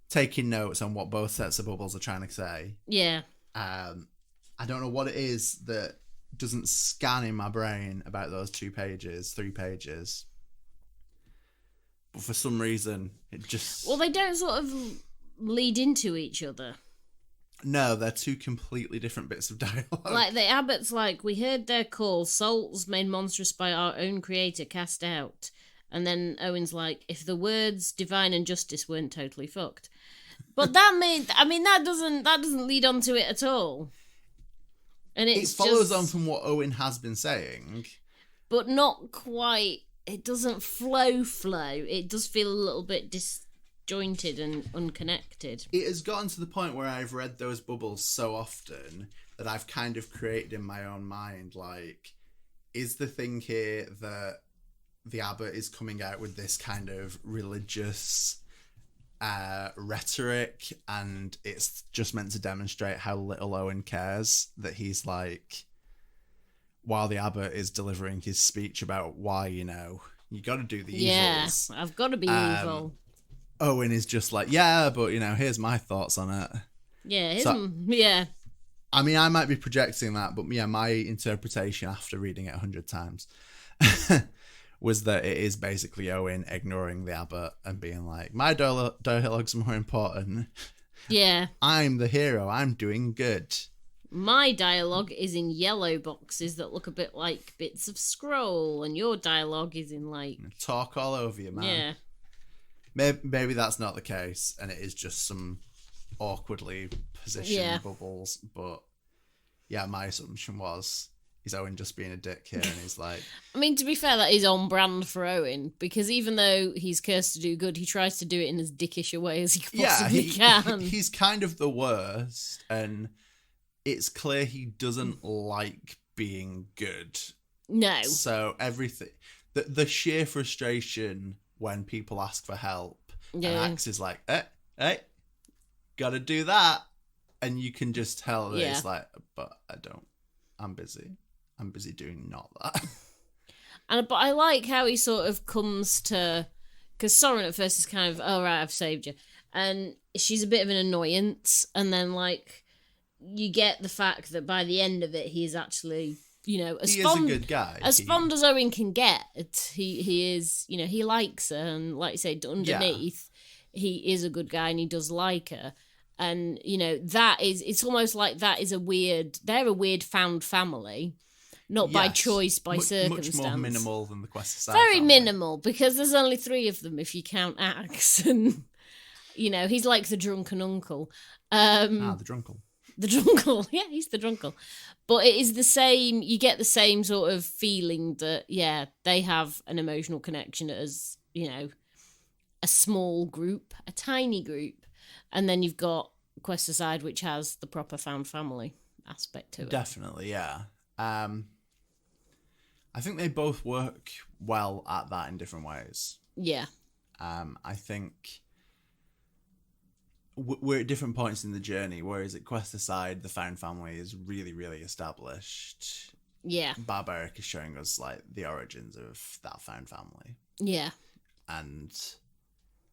Speaker 1: taking notes on what both sets of bubbles are trying to say.
Speaker 3: Yeah.
Speaker 1: I don't know what it is that doesn't scan in my brain about those 2 pages, 3 pages. But for some reason, it just...
Speaker 3: Well, they don't sort of lead into each other.
Speaker 1: No, they're 2 completely different bits of dialogue.
Speaker 3: Like, the Abbott's like, we heard their call, souls made monstrous by our own creator cast out. And then Owen's like, if the words divine and justice weren't totally fucked. But that doesn't lead on to it at all. And it
Speaker 1: follows on from what Owen has been saying.
Speaker 3: But not quite. It doesn't flow. It does feel a little bit disjointed and unconnected.
Speaker 1: It has gotten to the point where I've read those bubbles so often that I've kind of created in my own mind, like, is the thing here that the Abbot is coming out with this kind of religious rhetoric, and it's just meant to demonstrate how little Owen cares, that he's like, while the Abbot is delivering his speech about why, you got to do the evils.
Speaker 3: Yeah, I've got to be evil.
Speaker 1: Owen is just like, yeah, but here's my thoughts on it.
Speaker 3: Yeah, yeah.
Speaker 1: I mean, I might be projecting that, but yeah, my interpretation after reading it 100 times was that it is basically Owen ignoring the Abbot and being like, my dialogue's more important.
Speaker 3: Yeah.
Speaker 1: I'm the hero. I'm doing good.
Speaker 3: My dialogue is in yellow boxes that look a bit like bits of scroll, and your dialogue is in like...
Speaker 1: Talk all over you, man. Yeah. Maybe that's not the case, and it is just some awkwardly positioned bubbles, but yeah, my assumption was... Is Owen just being a dick here, and he's like...
Speaker 3: I mean, to be fair, that is on brand for Owen, because even though he's cursed to do good, he tries to do it in as dickish a way as he possibly can.
Speaker 1: He's kind of the worst, and it's clear he doesn't like being good.
Speaker 3: No.
Speaker 1: So everything... The sheer frustration when people ask for help, and Axe is like, hey, gotta do that. And you can just tell that it's like, but I don't. I'm busy. I'm busy doing not that.
Speaker 3: But I like how he sort of comes to, because Soren at first is kind of, oh right, I've saved you, and she's a bit of an annoyance, and then like you get the fact that by the end of it, he is actually, as
Speaker 1: he
Speaker 3: fond,
Speaker 1: is a good guy.
Speaker 3: Fond as Owen can get. He is, he likes her, and like you say, underneath, he is a good guy, and he does like her. And, it's almost like they're a weird found family, not by choice, by circumstance.
Speaker 1: Much more minimal than the Quest Aside
Speaker 3: Very
Speaker 1: family.
Speaker 3: minimal, because there's only 3 of them if you count Axe. And, he's like the drunken uncle.
Speaker 1: The drunkle.
Speaker 3: The drunkle, yeah, he's the drunkle. But it is the same, you get the same sort of feeling that, they have an emotional connection as, a small group, a tiny group. And then you've got Quest Aside, which has the proper found family aspect to it.
Speaker 1: Definitely, yeah. I think they both work well at that in different ways.
Speaker 3: Yeah.
Speaker 1: I think we're at different points in the journey, whereas at Quest Aside, the found family is really, really established.
Speaker 3: Yeah.
Speaker 1: Barbaric is showing us like the origins of that found family.
Speaker 3: Yeah.
Speaker 1: And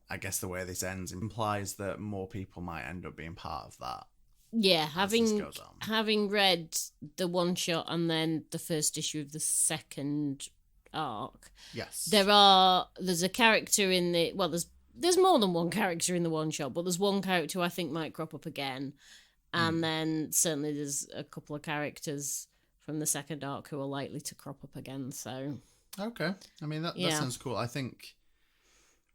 Speaker 1: I guess the way this ends implies that more people might end up being part of that.
Speaker 3: Yeah, having read the one shot and then the first issue of the second arc.
Speaker 1: Yes.
Speaker 3: There's a character in the there's more than one character in the one shot, but there's one character who I think might crop up again. And then certainly there's a couple of characters from the second arc who are likely to crop up again, so
Speaker 1: okay. I mean that sounds cool. I think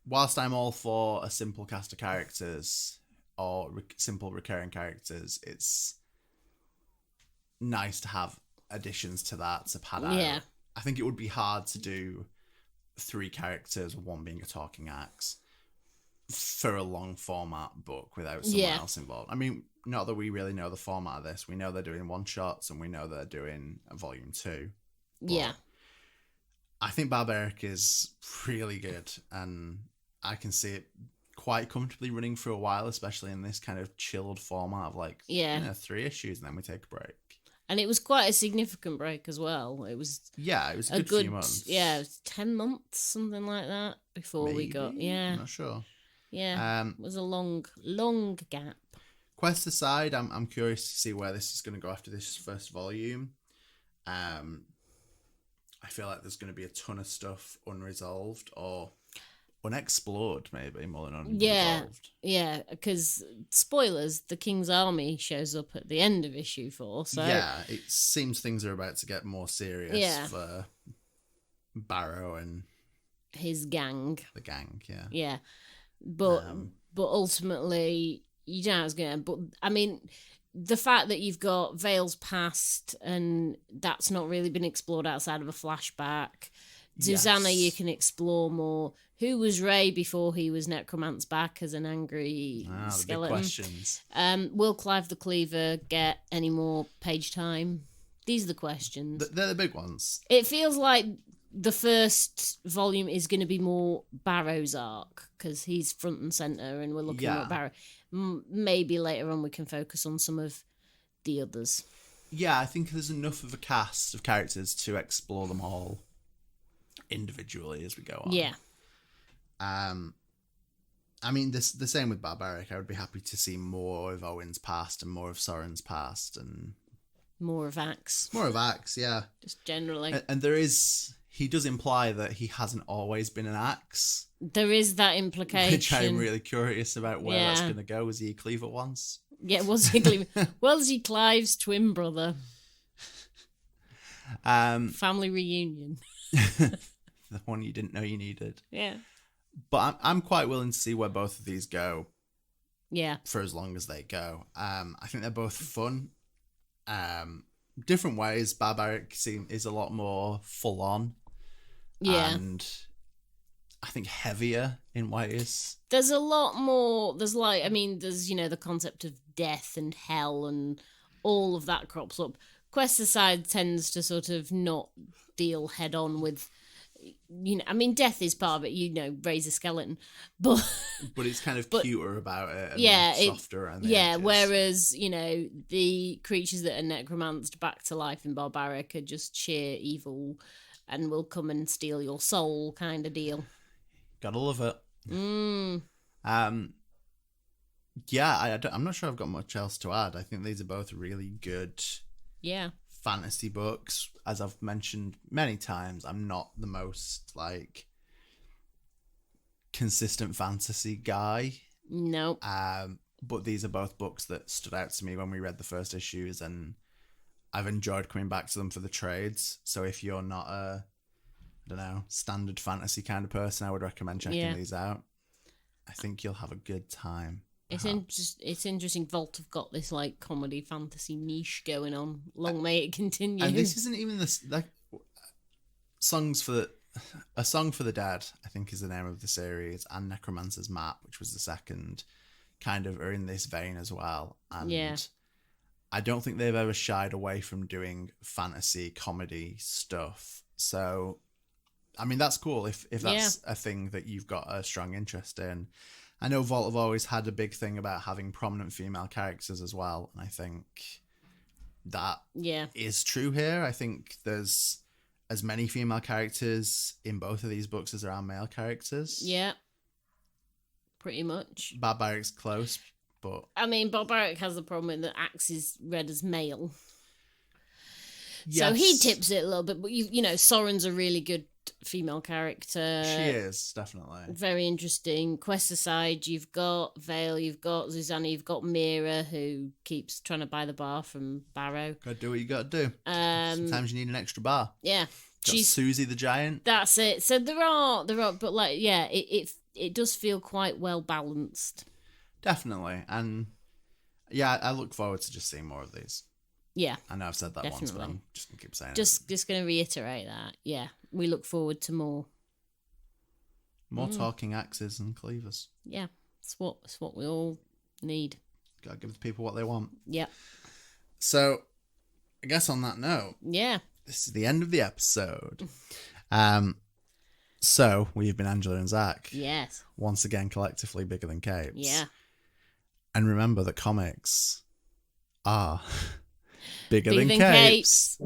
Speaker 1: whilst I'm all for a simple cast of characters or simple recurring characters, it's nice to have additions to that to pad out.
Speaker 3: Yeah.
Speaker 1: I think it would be hard to do 3 characters, one being a talking axe, for a long format book without someone else involved. I mean, not that we really know the format of this. We know they're doing one-shots and we know they're doing a volume 2.
Speaker 3: Yeah.
Speaker 1: I think Barbaric is really good, and I can see it quite comfortably running for a while, especially in this kind of chilled format of 3 issues and then we take a break.
Speaker 3: And it was quite a significant break as well. It was
Speaker 1: a good few months.
Speaker 3: Yeah, it was 10 months, something like that, before
Speaker 1: Maybe?
Speaker 3: we got... Yeah.
Speaker 1: I'm not sure.
Speaker 3: Yeah, it was a long gap.
Speaker 1: Quest Aside, I'm curious to see where this is going to go after this first volume. I feel like there's going to be a ton of stuff unresolved or unexplored, maybe, more than unresolved.
Speaker 3: Yeah, because, spoilers, the King's Army shows up at the end of issue 4, so...
Speaker 1: Yeah, it seems things are about to get more serious for Barrow and...
Speaker 3: his gang.
Speaker 1: The gang, yeah.
Speaker 3: Yeah, but ultimately, you don't know how it's going to... But, I mean, the fact that you've got Vale's past and that's not really been explored outside of a flashback... Susanna, you can explore more. Who was Ray before he was necromanced back as an angry skeleton?
Speaker 1: The big questions.
Speaker 3: Will Clive the Cleaver get any more page time? These are the questions.
Speaker 1: They're the big ones.
Speaker 3: It feels like the first volume is going to be more Barrow's arc because he's front and centre and we're looking at Barrow. Maybe later on we can focus on some of the others. Yeah,
Speaker 1: I think there's enough of a cast of characters to explore them all individually as we go on.
Speaker 3: Yeah.
Speaker 1: I mean, the same with Barbaric. I would be happy to see more of Owen's past and more of Soren's past and
Speaker 3: more of Axe.
Speaker 1: More of Axe, yeah.
Speaker 3: Just generally.
Speaker 1: And he does imply that he hasn't always been an Axe.
Speaker 3: There is that implication.
Speaker 1: Which I'm really curious about where that's going to go. Was he a Cleaver once?
Speaker 3: Yeah, was he Cleaver? Was he Clive's twin brother? Family reunion.
Speaker 1: The one you didn't know you needed.
Speaker 3: Yeah.
Speaker 1: But I'm quite willing to see where both of these go.
Speaker 3: Yeah.
Speaker 1: For as long as they go. I think they're both fun. Different ways. Barbaric is a lot more full on.
Speaker 3: Yeah.
Speaker 1: And I think heavier in ways.
Speaker 3: There's a lot more. There's the concept of death and hell and all of that crops up. Quest Aside tends to sort of not deal head on with, death is part of it, raise a skeleton, but
Speaker 1: it's kind of cuter about it and softer around the edges.
Speaker 3: Whereas, the creatures that are necromanced back to life in Barbaric are just sheer evil and will come and steal your soul kind of deal.
Speaker 1: Gotta love it. Yeah, I'm not sure I've got much else to add. I think these are both really good fantasy books. As I've mentioned many times, I'm not the most like consistent fantasy guy.
Speaker 3: No.
Speaker 1: But these are both books that stood out to me when we read the first issues, and I've enjoyed coming back to them for the trades. So if you're not a, I don't know, standard fantasy kind of person, I would recommend checking these out. I think you'll have a good time.
Speaker 3: It's interesting. Vault have got this like comedy fantasy niche going on. Long may it continue.
Speaker 1: And this isn't even this like A Song for the Dead, I think is the name of the series, and Necromancer's Map, which was the second, kind of are in this vein as well. And I don't think they've ever shied away from doing fantasy comedy stuff. So, I mean, that's cool if that's a thing that you've got a strong interest in. I know Vault have always had a big thing about having prominent female characters as well, and I think that is true here. I think there's as many female characters in both of these books as there are male characters.
Speaker 3: Yeah, pretty much.
Speaker 1: Barbaric's close, but...
Speaker 3: I mean, Barbaric has the problem that Axe is read as male.
Speaker 1: Yes.
Speaker 3: So he tips it a little bit, but you know, Soren's a really good female character.
Speaker 1: She is, definitely.
Speaker 3: Very interesting. Quest aside, you've got Vale, you've got Susanna, you've got Mira, who keeps trying to buy the bar from Barrow.
Speaker 1: Gotta do what you gotta do. Sometimes you need an extra bar.
Speaker 3: Yeah.
Speaker 1: She's Susie the Giant.
Speaker 3: That's it. So there are, but like, yeah, it does feel quite well balanced.
Speaker 1: Definitely. And yeah, I look forward to just seeing more of these.
Speaker 3: Yeah.
Speaker 1: I know I've said that once, but I'm just going to keep saying it.
Speaker 3: Just going to reiterate that. Yeah. We look forward to more.
Speaker 1: More talking axes and cleavers.
Speaker 3: Yeah. It's what we all need.
Speaker 1: Got to give the people what they want.
Speaker 3: Yeah.
Speaker 1: So, I guess on that note.
Speaker 3: Yeah.
Speaker 1: This is the end of the episode. So, we've been Angela and Zach.
Speaker 3: Yes.
Speaker 1: Once again, collectively bigger than capes.
Speaker 3: Yeah.
Speaker 1: And remember that comics are... bigger than capes.